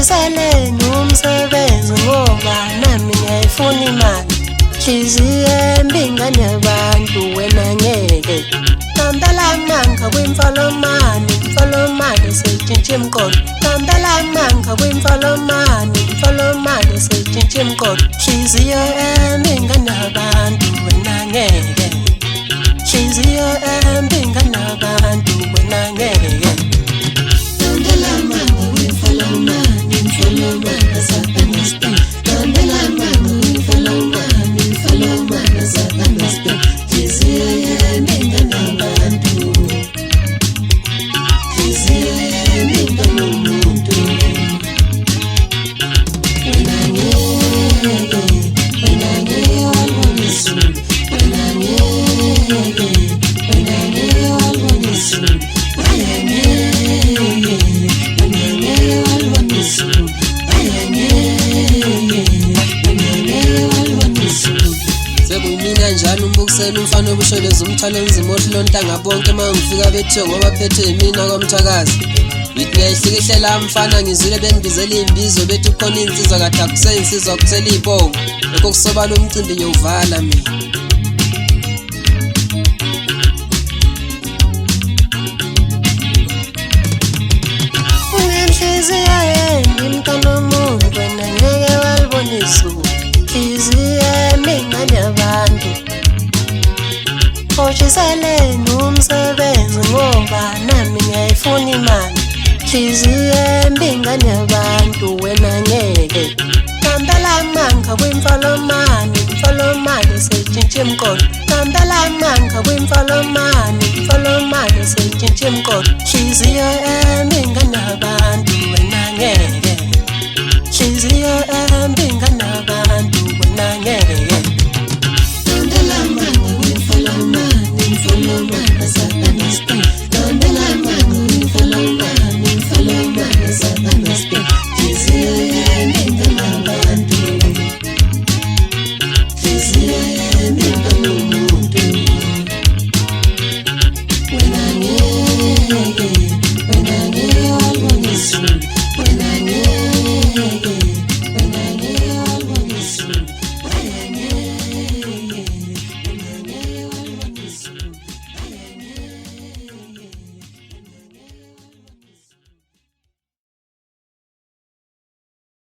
Sale nomsebenzi ngoba nami ngiyayifuna imali. Hliziyo embingane yabantu wena ngeke. Hambela manka kwimfolomani, mfolomani setshintsha imkodo. Hambela manka kwimfolomani, mfolomani setshintsha imkodo. Hliziyo embingane yabantu wena ngeke. Hliziyo embingane yabantu wena ngeke. Hambela manka kwimfolomani, mfolomani Satan speak. Hambela manka kwimfolomani, mfolomani Satan speak. Hliziyo embingane yabantu. Hliziyo embingane umuntu. Wena ngeke, wena ngeke walibona izulu. Wena ngeke, wena ngeke walibona izulu. Wena ngeke, wena ngeke walibona izulu. Wena ngeke, wena ngeke walibona izulu. Sekuyimina njalo umbukisela umfana obusheleza umthwalo nzima ohlonta bonke mangifika bethiyo ngoba phethe yimina kwamthakazi. Ngithi ngiyayihlikihlela mfana ngizwile bengibizela imbizo bethi ukhona insizwa kade akuseyinsizwa kuthela ibongo. Lokho kusobala umcimbi ngiyowuvala mina. Unenhliziyo yembi mntwana womuntu wena ngeke walibona izulu. Hliziyo embingane yabantu. Sale nomsebenzi ngoba nami ngiyayifuna imali. Hliziyo embingane yabantu wena ngeke. Hambela manka kwimfolomani, mfolomani setshintsha imkodo. Hambela manka kwimfolomani, mfolomani setshintsha imkodo. Hliziyo embingane yabantu.